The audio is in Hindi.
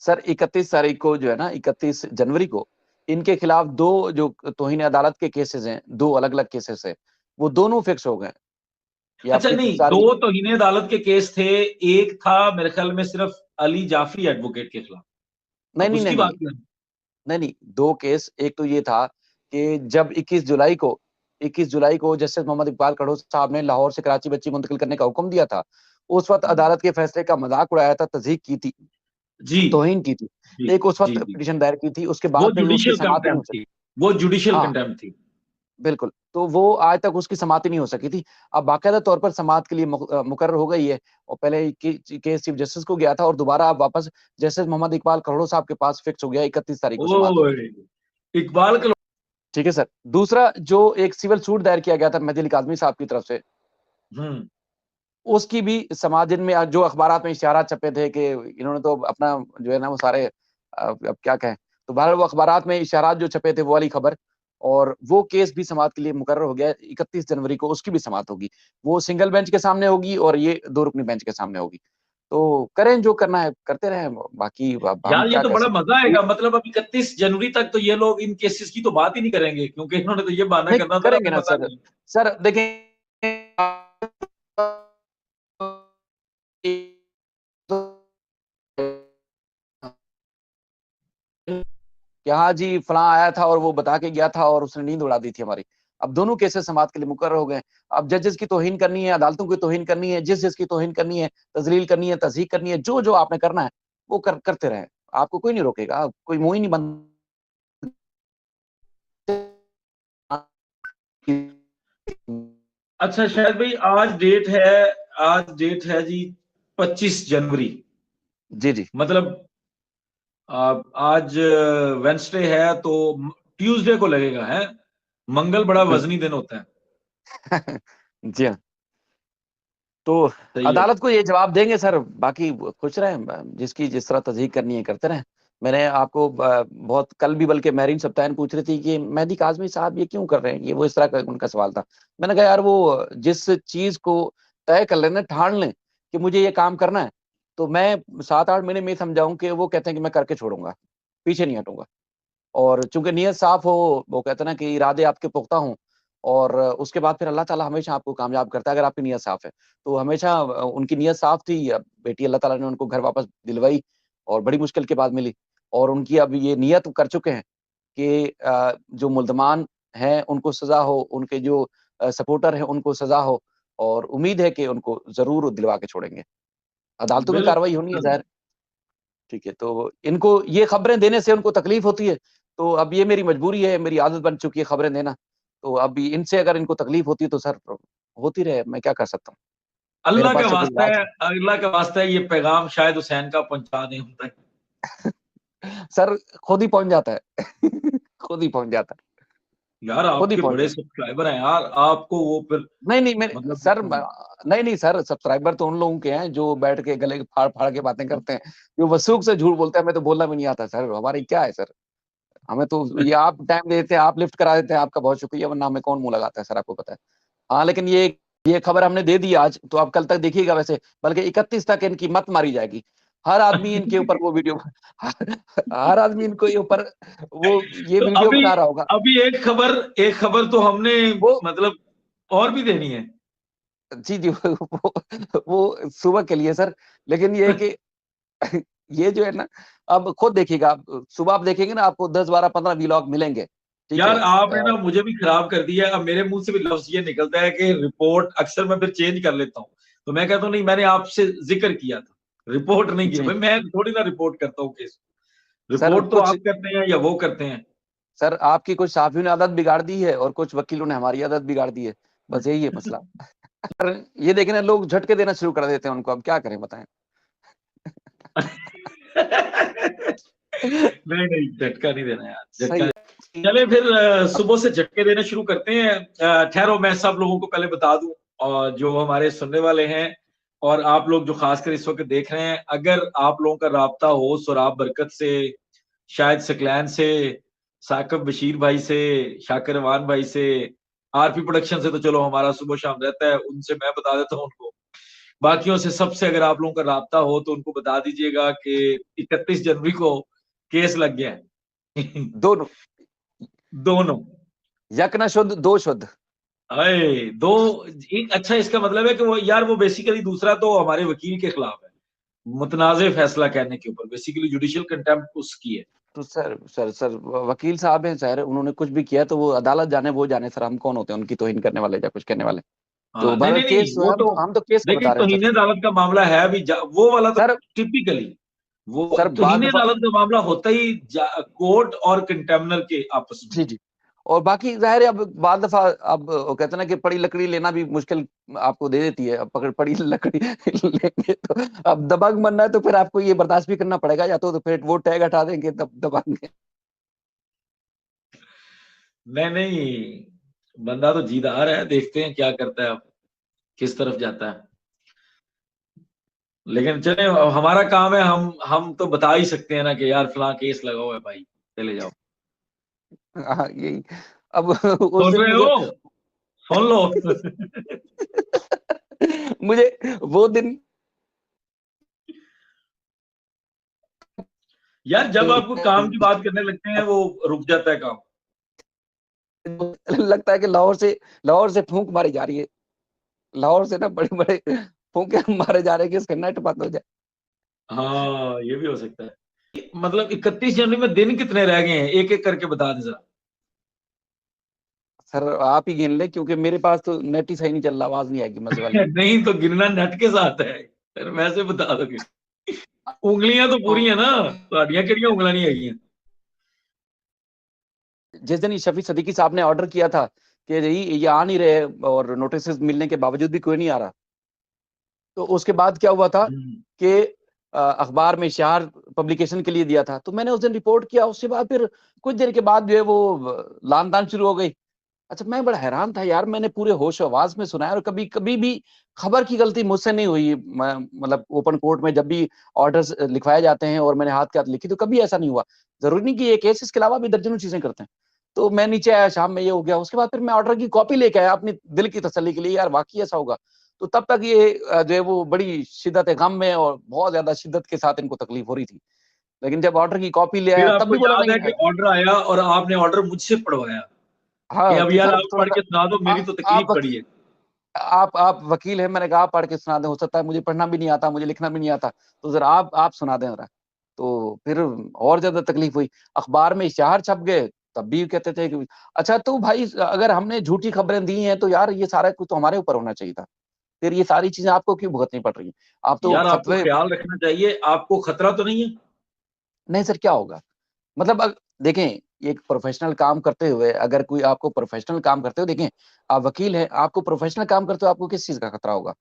सर 31 तारीख को जो है ना, 31 जनवरी को इनके खिलाफ 2 जो तौहीन अदालत के केसेस हैं, 2 अलग-अलग केसेस है, वो दोनों फिक्स हो गए। ये अच्छा आपकी नहीं, सारी दो तौहीन अदालत के केस थे। एक था मेरे ख्याल में सिर्फ अली जाफरी एडवोकेट के खिलाफ। नहीं, आप नहीं, नहीं, उसकी बात नहीं, कर रहे हैं? नहीं, नहीं, 2 केस। एक तो ये था कि जब 21 जुलाई को जस्टिस मोहम्मद इकबाल कड़ोस साहब ने लाहौर से कराची बच्ची मुंतकिल करने का हुक्म दिया था, उस वक़्त हम्म। अदालत के फैसले का मज़ाक उड़ाया था, तज़हीक की थी, जी तौहीन की थी। जी एक उस जी वक़्त जी। पिटीशन दायर की थी, उसके वो बाद में भी उसकी जुडिशियल समाअत नहीं हो कंटेम्प्ट सकी। थी। वो जुडिशियल हाँ, कंटेम्प्ट थी। बिल्कुल। तो वो आज तक उसकी समाअत ही नहीं हो सकी थी। अब बाकायदा तौर पर समाअत के लिए मुकर्रर हो गई है और पहले केस चीफ जस्टिस को गया था और दोबारा अब वापस जस्टिस मोहम्मद इकबाल कड़ों साहब के पास फिक्स हो गया, 31 तारीख को समाअत होगी। ओए, इकबाल कल। ठीक है सर। दूसरा जो एक सिविल सूट दायर किया गया था मेहदी अली काज़मी साहब की तरफ से, हम्म। उसकी भी समाअत जिनमें जो अखबारात में इश्तिहारात छपे थे कि इन्होंने तो अपना जो है ना वो सारे अब क्या कहें, तो बहरहाल वो अखबारात में इश्तिहारात जो छपे थे वो वाली खबर, और वो केस भी समाअत के लिए मुकर्रर हो गया है। 31 जनवरी को उसकी भी समाअत होगी। वो सिंगल बेंच के सामने होगी और ये 2 रुकनी बेंच के सामने होगी। तो करें जो करना है, करते रहें, बाकी अब हम यार ये क्या तो कह बड़ा सकते मजा हैं। आएगा। मतलब अब 31 जनवरी तक तो ये लोग इन केसेस की तो बात ही नहीं करेंगे, क्योंकि इन्होंने तो ये बहाना नहीं करना था ना, करेंगे हमें ना पता सर। नहीं। सर देखें कि हाँ जी, फलाँ आया था और वो बता के गया था और उसने नींद उड़ा दी थी हमारी। अब दोनों केसेस समाअत के लिए मुकर्रर हो गए। अब जजेस की तौहीन करनी है, अदालतों की तौहीन करनी है, जिस की तौहीन करनी है, तज़लील करनी है, तज़हीक करनी है, जो-जो आपने करना है, वो करते रहें। आपको कोई नहीं रोकेगा, कोई मुँह ही नहीं बंद अच्छा शायद भाई, आज डेट है जी 25 जनवरी। जी, जी। मतलब आज वेंसडे है तो ट्यूसडे को लगेगा है। मंगल बड़ा बिल्कुल। वजनी दिन होता है। जी हाँ। तो सही है। अदालत को ये जवाब देंगे सर, बाकी खुश रहें, जिसकी जिस तरह तज़हीक करनी है करते रहें। मैंने आपको बहुत कल भी बल्कि महरीन सब्तायन पूछ रही थी कि मेहदी काज़मी साहब ये क्यों कर रहे हैं? ये वो इस तरह का उनका सवाल था। मैंने कहा यार वो जिस चीज़ को तय कर लें ना, ठान लें कि मुझे ये काम करना है, तो मैं 7-8 महीने में ये समझाऊँ कि वो कहते हैं कि मैं करके छोड़ूँगा, पीछे नहीं हटूँगा। और चूँकि नीयत साफ़ हो, वो कहते हैं ना कि इरादे आपके पुख्ता हों, और उसके बाद फिर अल्लाह ताला हमेशा आपको कामयाब करता है अगर आपकी नीयत साफ़ है। तो हमेशा उनकी नीयत साफ़ थी, बेटी अल्लाह ताला ने उनको घर वापस दिलवाई और बड़ी मुश्किल के बाद मिली, और उनकी अब ये नीयत कर चुके हैं कि जो मुल्ज़मान हैं उनको सज़ा हो, उनके जो सपोर्टर हैं उनको सज़ा हो, और उम्मीद है कि उनको ज़रूर दिलवा के छोड़ेंगे। अदालतों की कार्रवाई होनी है बिल्कुल। ज़ाहिर। ठीक है, तो इनको ये खबरें देने से उनको तकलीफ होती है, तो अब ये मेरी मजबूरी है, मेरी आदत बन चुकी है खबरें देना। तो अब इनसे अगर इनको तकलीफ होती है तो सर होती रहे, मैं क्या कर सकता हूँ? मेरे अल्लाह का पास तो कोई वास्ता इलाज है, अल्लाह का वास्ता है, ये पैगाम शायद हुसैन का पहुंचा दें हम तक। सर खुद ही पहुँच जाता है। खुद ही पहुँच जाता है, यार खुद ही आपके पहुँच बड़े जाता है। सब्सक्राइबर हैं यार, आपको वो फिर नहीं, नहीं मेरे मतलब सर नहीं, नहीं सर, सब्सक्राइबर तो उन लोगों के हैं जो बैठ के गले फाड़-फाड़ के बातें करते हैं। जो वसूख से झूठ बोलते हैं, हमें तो बोलना भी नहीं आता सर, हमारी क्या है सर? हमें तो ये आप टाइम देते हैं, आप लिफ्ट करा देते हैं, आपका बहुत शुक्रिया, वरना हमें कौन मुँह लगाता है सर, आपको पता है। हाँ, लेकिन ये खबर हमने दे दी आज, तो आप कल तक देखिएगा वैसे, बल्कि 31 तक इनकी मत मारी जाएगी। हर आदमी इनके ऊपर वो वीडियो हर आदमी इनको ये ऊपर वो ये तो वीडियो अभी बना रहा होगा। अभी एक खबर तो हमने वो मतलब और भी देनी है। जी, जी, वो सुबह के लिए सर, लेकिन ये है कि ये जो है ना, अब खुद देखिएगा आप, सुबह आप देखेंगे ना आपको 10, 12, 15 व्लॉग मिलेंगे, ठीक यार है? आपने ना मुझे भी खराब कर दिया। अब मेरे मुंह से भी लफ्ज ये निकलता है कि रिपोर्ट, अक्सर मैं फिर चेंज कर लेता हूँ। तो मैं कहता हूँ नहीं, मैंने आपसे जिक्र किया था, रिपोर्ट नहीं किया। जी, भाई मैं थोड़ी ना रिपोर्ट करता हूँ केस। सर रिपोर्ट तो कुछ आप करते हैं या वो करते हैं। सर आपकी कुछ साथियों ने आदत बिगाड़ दी है और कुछ वकीलों ने हमारी आदत बिगाड़ दी है। बस यही है मसला। और ये देखें ना, लोग झटके देना शुरू कर देते हैं उनको, अब क्या करें बताएँ? नहीं नहीं, झटका नहीं देना यार, झटका सही नहीं। है। चले फिर अब सुबह से झटके देने शुरू करते हैं। ठहरो, मैं सब लोगों को पहले बता दूं, और जो हमारे सुनने वाले हैं और आप लोग जो खासकर इस वक्त देख रहे हैं, अगर आप लोगों का राब्ता हो सुराब बरकत से, शायद सकलैन से, साकिब बशीर भाई से, शाकिर रवान भाई से, आरपी प्रोडक्शन से, तो चलो हमारा सुबह शाम रहता है, उनसे मैं बता देता हूँ उनको बाकियों से सबसे अगर आप लोगों का राब्ता हो तो उनको बता दीजिएगा कि 31 जनवरी को केस लग गया है। दोनों, दोनों, यक न शुद्ध दो शुद्ध। अरे दो, एक अच्छा इसका मतलब है कि वो यार वो बेसिकली दूसरा तो हमारे वकील के खिलाफ है, मुतनाज़े फैसला कहने के ऊपर, बेसिकली जुडिशियल कंटेम्प्ट उसकी है। तो सर वकील साहब हैं सर, उन्होंने कुछ भी किया तो वो अदालत जाने, वो जाने सर, हम कौन होते हैं उनकी तौहीन करने वाले या कुछ कहने वाले। तो नहीं नहीं बहरहाल नहीं, केस जो है, वो तो हम तो केस को देखिए बता रहे हैं सर। तौहीन अदालत का मामला है अभी, वो वाला तो सर टिपिकली वो सर बाद तौहीन दफा, अदालत का मामला होता ही कोर्ट और कंटेमनर के आपस में। जी जी। और बाकी जाहिर है, अब बाद दफा, अब वो कहते हैं ना कि पड़ी लकड़ी लेना भी मुश्किल आपको दे देती है। अब पकड़ पड़ी लकड़ी लेंगे तो अब दबंग बनना है तो फिर आपको ये बर्दाश्त भी करना पड़ेगा, या तो फिर वो टैग हटा देंगे तब दबंग। नहीं नहीं, बंदा तो जीदार है, देखते हैं क्या करता है अब, किस तरफ जाता है। लेकिन चले, हमारा काम है, हम तो बता ही सकते हैं ना कि यार फलां केस लगा हुआ है भाई, चले जाओ। हाँ यही। अब उस सुन दिन रहे मुझे हो, सुन लो। मुझे वो दिन यार जब आपको काम की बात करने लगते हैं वो रुक जाता है काम। लगता है कि लाहौर से फूंक मारी जा रही है। लाहौर से ना बड़े बड़े फूंके मारे जा रहे हैं कि इसका नेट बंद हो जाए। हाँ ये भी हो सकता है। मतलब 31 जनवरी में दिन कितने रह गए हैं, एक एक करके बता दें जरा। सर आप ही गिन ले, क्योंकि मेरे पास तो नेट ही सही नहीं चल रहा, आवाज नहीं आएगी मजे वाली। नहीं तो गिनना नेट के साथ है, फिर वैसे बता दोगे। उंगलियां तो पूरी है ना, ਤੁਹਾਡੀਆਂ ਕਿਹੜੀਆਂ ਉਂਗਲਾਂ नहीं हैगी। जिस दिन शफी सदीकी साहब ने ऑर्डर किया था कि ये आ नहीं रहे और नोटिस मिलने के बावजूद भी कोई नहीं आ रहा, तो उसके बाद क्या हुआ था कि अखबार में इश्तिहार पब्लिकेशन के लिए दिया था, तो मैंने उस दिन रिपोर्ट किया। उसके बाद फिर कुछ देर के बाद जो है वो लान तान शुरू हो गई। अच्छा, मैं बड़ा हैरान था यार, मैंने पूरे होश आवाज में सुना है, और कभी कभी भी खबर की गलती मुझसे नहीं हुई। मतलब ओपन कोर्ट में जब भी ऑर्डर्स लिखवाए जाते हैं और मैंने हाथ के हाथ लिखी, तो कभी ऐसा नहीं हुआ। जरूरी नहीं कि ये केस, इसके अलावा भी दर्जनों चीजें करते हैं। तो मैं नीचे आया, शाम में ये हो गया। उसके बाद फिर मैं ऑर्डर की कॉपी लेके आया अपनी दिल की तसल्ली के लिए, यार वाकई ऐसा होगा। तो तब तक ये जो है वो बड़ी शिद्दत गम में और बहुत ज्यादा शिद्दत के साथ इनको तकलीफ हो रही थी। लेकिन जब ऑर्डर की कॉपी ले फिर आया तब आपको भी बोला याद नहीं है कि है। ऑर्डर आया और आपने ऑर्डर मुझसे पढ़वाया कि हाँ अब कि यार सर आप थोड़ा पढ़ सा के सुना दो, मेरी तो तकलीफ आप पड़ी है। आप वकील हैं, मैंने कहा आप पढ़ के सुना दें, हो सकता है मुझे पढ़ना भी नहीं आता, मुझे लिखना भी नहीं आता, तो जरा आप सुना दें जरा। तो फिर और ज्यादा तकलीफ हुई। अखबार में इश्तिहार छप गए, तब भी कहते थे कि अच्छा तो भाई अगर हमने झूठी खबरें दी हैं तो यार ये सारा कुछ तो हमारे ऊपर होना चाहिए था, फिर ये सारी चीजें आपको क्यों भुगतनी पड़ रही हैं? आप तो यार आपको फतवे। ख्याल रखना चाहिए, आपको खतरा तो नहीं है। नहीं सर, क्या होगा? मतलब देखें, एक प्रोफेशनल काम करते हुए, अगर कोई आपको प्रोफेशनल काम करते हुए देखें, आप वकील हैं, आपको प्रोफेशनल काम करते हुए आपको किस चीज का खतरा होगा?